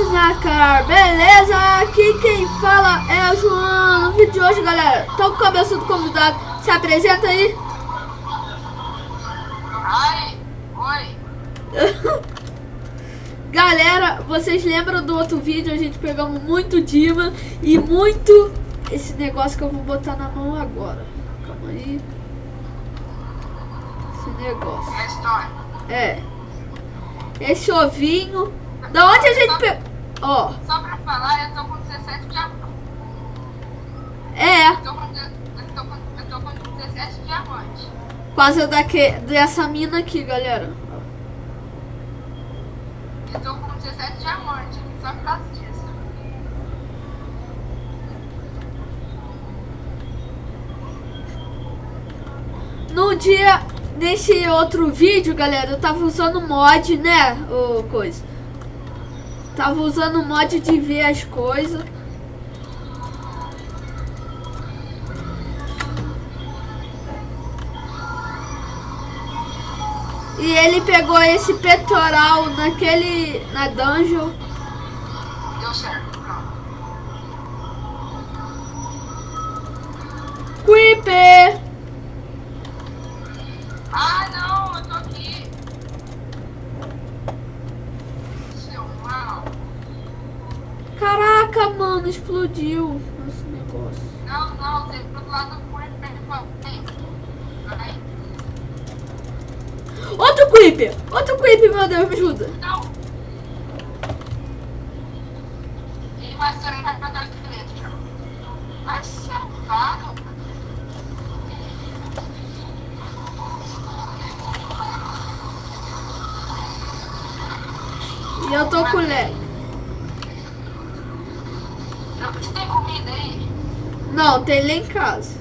Snacar, beleza? Aqui quem fala é o João. No vídeo de hoje, galera, tô com o cabeçudo convidado. Se apresenta aí. Ai, oi. Galera, vocês lembram do outro vídeo? A gente pegamos muito Dima e muito esse negócio que eu vou botar na mão agora. Calma aí. Esse negócio. É a história. É. Esse ovinho. Da onde a gente pegou? Ó. Só pra falar, eu tô com 17 diamantes. É. Eu tô com 17 diamantes. Por causa dessa mina aqui, galera. Eu tô com 17 diamantes, só por causa disso. No dia, nesse outro vídeo, galera, eu tava usando mod, né? Ou coisa. Tava usando mod de ver as coisas. E ele pegou esse peitoral na dungeon. Deu certo, pronto. Creeper! Ah, não, eu tô aqui. Seu mal. Caraca, mano, explodiu esse negócio. Não, tem pro outro lado do Creeper. Ai, Outro creeper! Outro creeper, meu Deus, me ajuda. não. Ele vai ser um matador de esqueleto já. Vai ser safado. E eu tô com lag. Você tem comida aí? Não, tem lá em casa.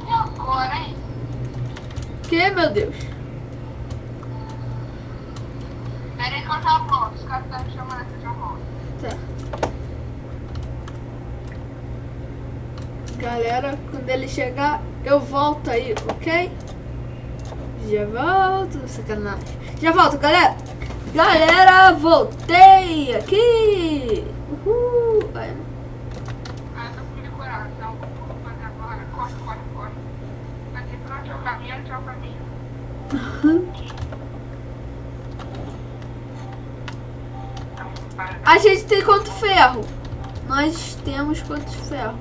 E agora, hein? Que, meu Deus? Pera aí que eu já volto. Os caras estão me chamando que eu já volto. Tá. Galera, quando ele chegar, eu volto aí, ok? Já volto, sacanagem. Já volto, galera. Galera, voltei aqui. Uhul. Vai. Ah, eu tô com decorado, então vou fazer agora. Corre. Aqui pronto, é o caminho. A gente tem quanto ferro? Nós temos quantos ferro?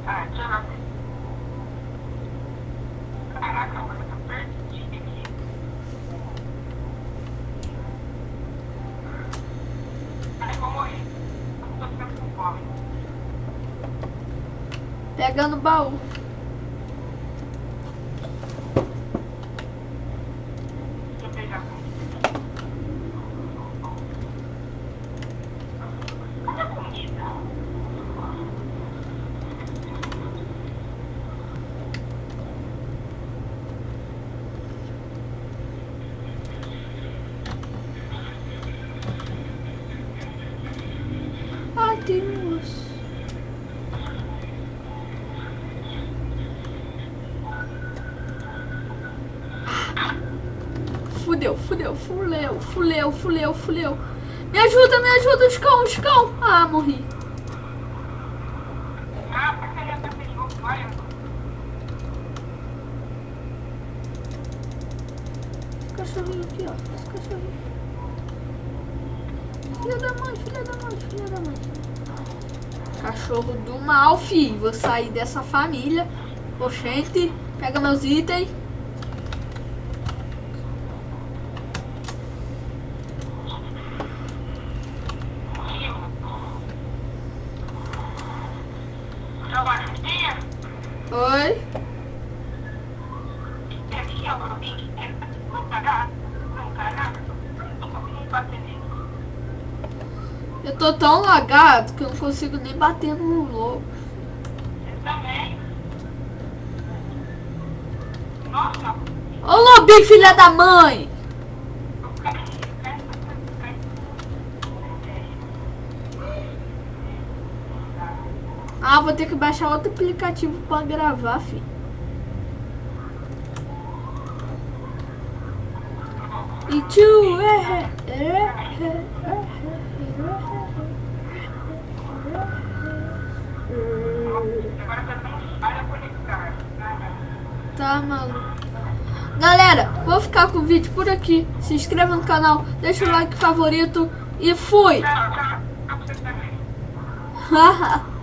Ah, tchau. Caraca, mano, eu tô perdido aqui. Ai, vou morrer. Eu tô ficando com fome. Pegando baú. Deixa eu pegar. Cadê a comida? Adeus. Fudeu. Me ajuda, os cão. Ah, morri. Ah, pra que ele tá perigoso, vai. Esse cachorrinho aqui, ó. Esse cachorrinho. Filha da mãe. Cachorro do mal, filho. Vou sair dessa família. Oxente, pega meus itens. Oi? Eu tô tão lagado que eu não consigo nem bater no lobo. Ô lobinho, filha da mãe! Ah, vou ter que baixar outro aplicativo pra gravar, filho. E tchu, Agora tá tão falha conectar. Tá, maluco. Galera, vou ficar com o vídeo por aqui. Se inscreva no canal, deixa o like favorito e fui! Tchau, tchau. Pra você também. Haha.